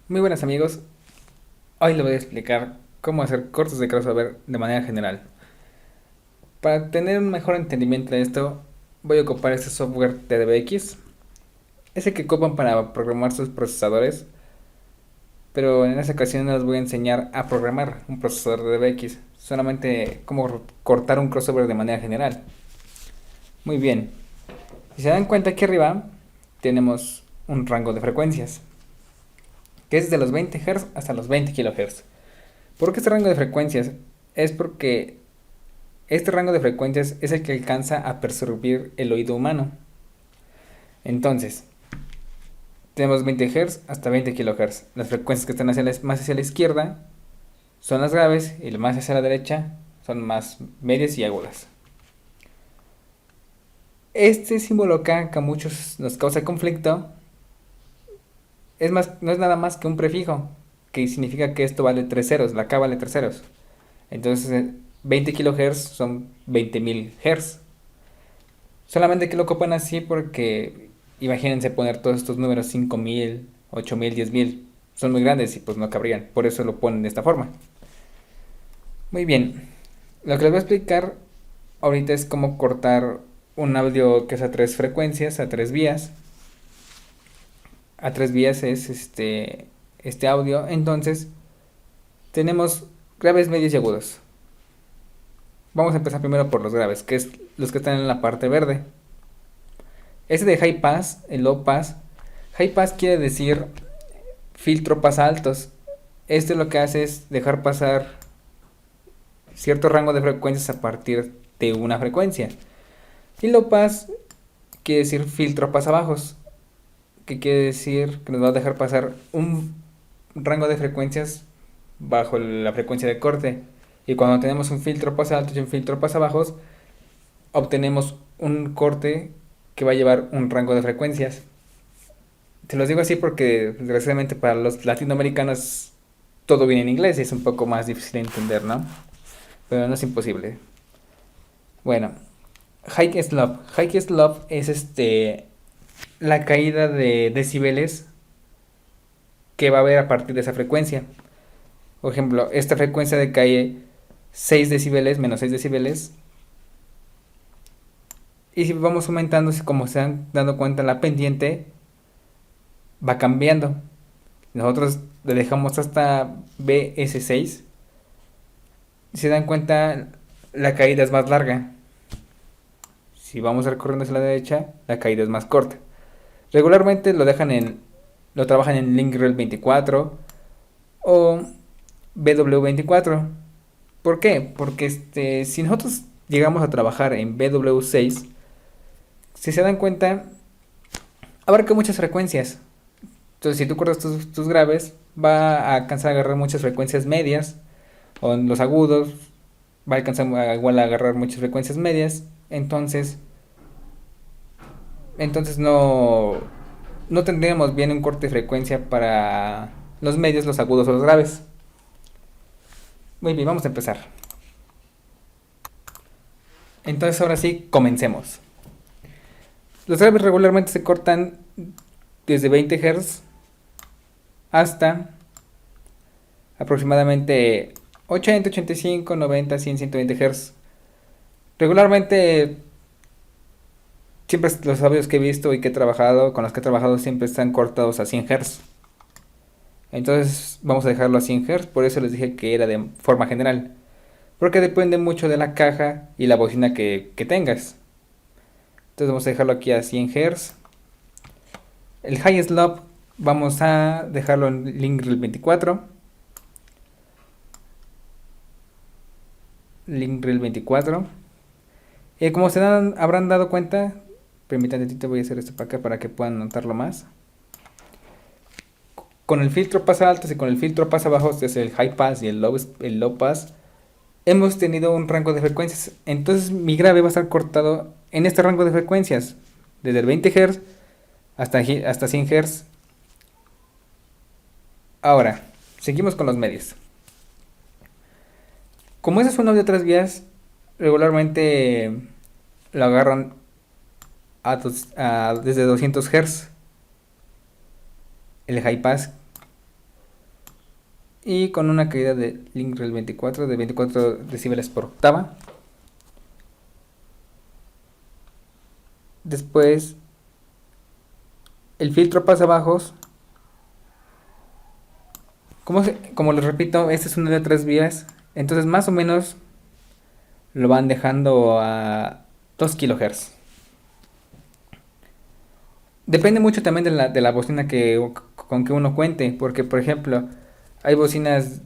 Muy buenas amigos, hoy les voy a explicar cómo hacer cortes de crossover de manera general. Para tener un mejor entendimiento de esto, voy a ocupar este software TDBX, ese que ocupan para programar sus procesadores, pero en esta ocasión no les voy a enseñar a programar un procesador de TDBX, solamente cómo cortar un crossover de manera general. Muy bien, si se dan cuenta aquí arriba tenemos un rango de frecuencias, que es de los 20 Hz hasta los 20 kHz. ¿Por qué este rango de frecuencias? Es porque este rango de frecuencias es el que alcanza a percibir el oído humano. Entonces, tenemos 20 Hz hasta 20 kHz. Las frecuencias que están más hacia la izquierda son las graves y las más hacia la derecha son más medias y agudas. Este símbolo acá que a muchos nos causa conflicto no es nada más que un prefijo que significa que esto vale 3 ceros, la K vale 3 ceros. Entonces 20 kHz son 20.000 Hz. Solamente que lo ocupan así porque imagínense poner todos estos números 5.000, 8.000, 10.000. Son muy grandes y pues no cabrían. Por eso lo ponen de esta forma. Muy bien. Lo que les voy a explicar ahorita es cómo cortar un audio que es a tres frecuencias, a tres vías. A tres vías es este audio. Entonces tenemos graves, medios y agudos. Vamos a empezar primero por los graves, que es los que están en la parte verde. Ese de high pass, el low pass. High pass quiere decir filtro pasa altos. Este lo que hace es dejar pasar cierto rango de frecuencias a partir de una frecuencia. Y low pass quiere decir filtro pasa bajos, que quiere decir que nos va a dejar pasar un rango de frecuencias bajo la frecuencia de corte. Y cuando tenemos un filtro pasa altos y un filtro pasa bajos, obtenemos un corte que va a llevar un rango de frecuencias. Te los digo así porque desgraciadamente para los latinoamericanos todo viene en inglés y es un poco más difícil de entender, ¿no? Pero no es imposible. Bueno, high slope. High slope es la caída de decibeles que va a haber a partir de esa frecuencia. Por ejemplo, esta frecuencia decae 6 decibeles, menos 6 decibeles. Y si vamos aumentando, como se han dado cuenta, la pendiente va cambiando. Nosotros le dejamos hasta BS6. Si se dan cuenta, la caída es más larga. Si vamos recorriendo hacia la derecha, la caída es más corta. Regularmente lo trabajan en Link-REL 24 o BW24. ¿Por qué? Porque si nosotros llegamos a trabajar en BW6, si se dan cuenta, abarca muchas frecuencias. Entonces, si tú cortas tus graves, va a alcanzar a agarrar muchas frecuencias medias, o en los agudos, va a alcanzar igual a agarrar muchas frecuencias medias. Entonces no tendríamos bien un corte de frecuencia para los medios, los agudos o los graves. Muy bien, vamos a empezar. Entonces ahora sí, comencemos. Los graves regularmente se cortan desde 20 Hz hasta aproximadamente 80, 85, 90, 100, 120 Hz. Regularmente, siempre los audios que he visto y que he trabajado, con los que he trabajado, siempre están cortados a 100 Hz. Entonces vamos a dejarlo a 100 Hz, por eso les dije que era de forma general. Porque depende mucho de la caja y la bocina que tengas. Entonces vamos a dejarlo aquí a 100 Hz. El high slope vamos a dejarlo en Link-REL 24. Link-REL 24. Y como habrán dado cuenta, permítanme, te voy a hacer esto para acá para que puedan notarlo más. Con el filtro pasa altos y con el filtro pasa bajos, es el high pass y el low pass, hemos tenido un rango de frecuencias. Entonces mi grave va a estar cortado en este rango de frecuencias, desde el 20 Hz hasta 100 Hz. Ahora, seguimos con los medios. Como ese es un audio de otras vías, regularmente lo agarran desde 200 Hz, el high pass. y con una calidad de Link-REL 24 de 24 decibeles por octava. Después el filtro pasabajos, como les repito, este es una de 3 vías, entonces más o menos lo van dejando a 2 kHz. Depende mucho también de la bocina con que uno cuente, porque por ejemplo, hay bocinas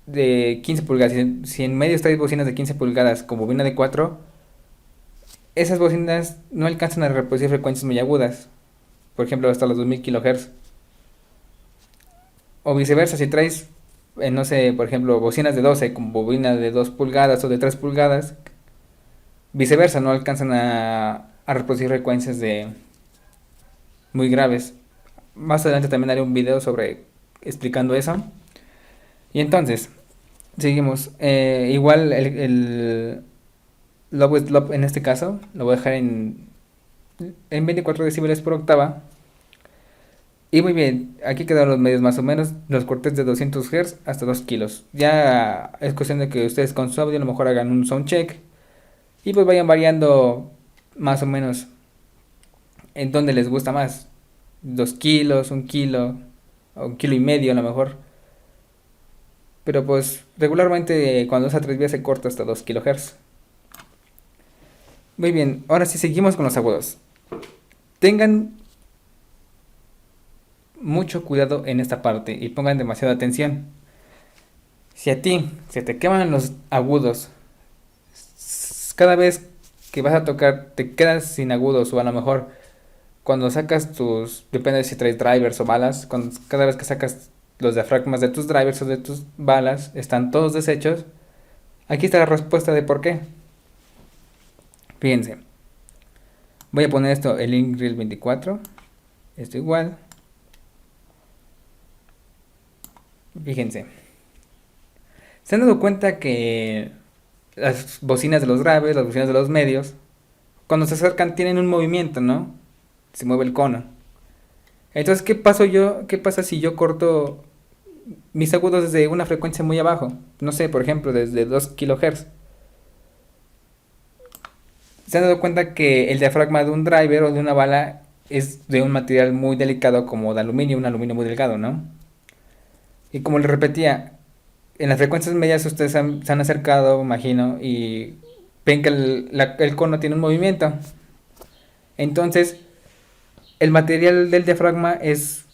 de 15 pulgadas, si en medio traes bocinas de 15 pulgadas con bobina de 4, esas bocinas no alcanzan a reproducir frecuencias muy agudas, por ejemplo hasta los 2000 kHz. O viceversa, si traes, no sé, por ejemplo, bocinas de 12 con bobina de 2 pulgadas o de 3 pulgadas, viceversa, no alcanzan a reproducir frecuencias de muy graves. Más adelante también haré un video sobre explicando eso. Y entonces, seguimos. Igual el Lowest Lob en este caso lo voy a dejar en 24 decibeles por octava. Y muy bien, aquí quedaron los medios más o menos, los cortes de 200 Hz hasta 2 kilos. Ya es cuestión de que ustedes con su audio a lo mejor hagan un sound check y pues vayan variando más o menos en donde les gusta más. 2 kilos, 1 kilo, o 1,5 kilos a lo mejor. Pero pues regularmente cuando es a 3 vías se corta hasta 2 kHz. Muy bien, ahora sí seguimos con los agudos. Tengan mucho cuidado en esta parte y pongan demasiada atención. Si a ti se te queman los agudos, cada vez que vas a tocar te quedas sin agudos, o a lo mejor cuando sacas depende de si traes drivers o balas, cada vez que sacas los diafragmas de tus drivers o de tus balas están todos deshechos, aquí está la respuesta de por qué. Fíjense, voy a poner esto, el Link-REL 24, esto igual. Fíjense, se han dado cuenta que las bocinas de los graves, las bocinas de los medios, cuando se acercan tienen un movimiento, ¿no? Se mueve el cono. Entonces, ¿qué pasa si yo corto mis agudos desde una frecuencia muy abajo? No sé, por ejemplo, desde 2 kHz. Se han dado cuenta que el diafragma de un driver o de una bala es de un material muy delicado como de aluminio, un aluminio muy delgado, ¿no? Y como les repetía, en las frecuencias medias ustedes se han acercado, imagino, y ven que el cono tiene un movimiento. Entonces, el material del diafragma es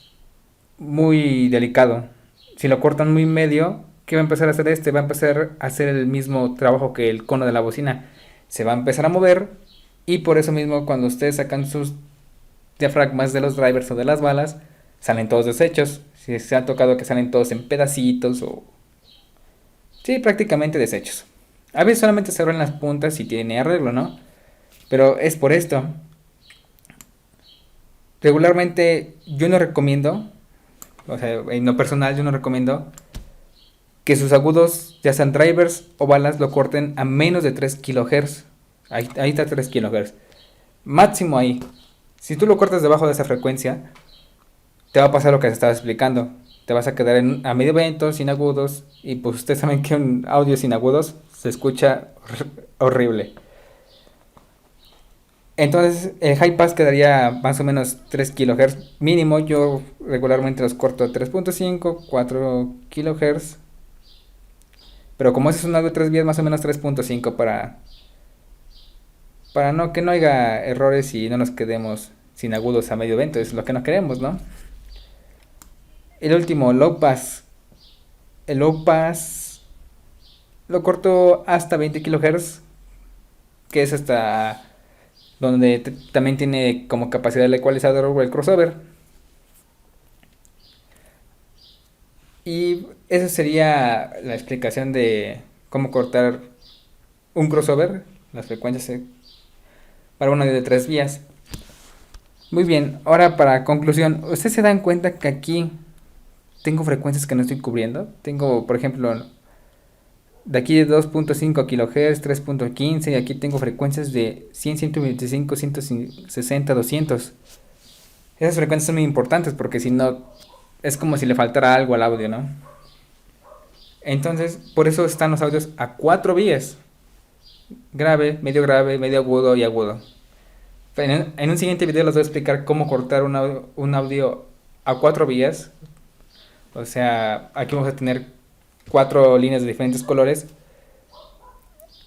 muy delicado. Si lo cortan muy medio, ¿qué va a empezar a hacer este? Va a empezar a hacer el mismo trabajo que el cono de la bocina. Se va a empezar a mover y por eso mismo cuando ustedes sacan sus diafragmas de los drivers o de las balas, salen todos deshechos. Si se ha tocado que salen todos en pedacitos o... Sí, prácticamente deshechos. A veces solamente se abren las puntas y tiene arreglo, ¿no? Pero es por esto. Regularmente yo no recomiendo, o sea, en lo personal yo no recomiendo que sus agudos, ya sean drivers o balas, lo corten a menos de 3 kHz. Ahí está 3 kHz. Máximo ahí. Si tú lo cortas debajo de esa frecuencia, te va a pasar lo que se estaba explicando. Te vas a quedar a medio vento, sin agudos. Y pues ustedes saben que un audio sin agudos se escucha horrible. Entonces el high pass quedaría más o menos 3 kHz mínimo. Yo regularmente los corto a 3.5, 4 kHz. Pero como ese es un audio de 3 vías, más o menos 3.5 para que no haya errores y no nos quedemos sin agudos a medio vento. Es lo que no queremos, ¿no? El último, low pass. El low pass lo corto hasta 20 kHz, que es hasta donde también tiene como capacidad el ecualizador o el crossover. Y esa sería la explicación de cómo cortar un crossover, las frecuencias para un audio de 3 vías. Muy bien, ahora para conclusión, ustedes se dan cuenta que aquí tengo frecuencias que no estoy cubriendo. Tengo, por ejemplo, de aquí de 2.5 kHz, 3.15, y aquí tengo frecuencias de 100, 125, 160, 200. Esas frecuencias son muy importantes porque si no, es como si le faltara algo al audio, ¿no? Entonces, por eso están los audios a 4 vías. Grave, medio agudo y agudo. En un siguiente video les voy a explicar cómo cortar un audio a 4 vías. O sea, aquí vamos a tener 4 líneas de diferentes colores.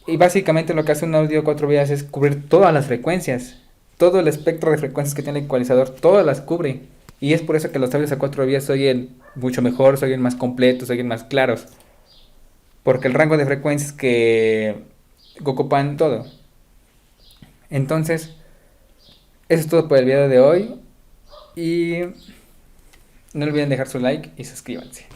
Y básicamente lo que hace un audio a 4 vías es cubrir todas las frecuencias. Todo el espectro de frecuencias que tiene el ecualizador, todas las cubre. Y es por eso que los audios a 4 vías se oyen mucho mejor, se oyen más completos, se oyen más claros. Porque el rango de frecuencias que ocupan todo. Entonces, eso es todo por el video de hoy. Y no olviden dejar su like y suscríbanse.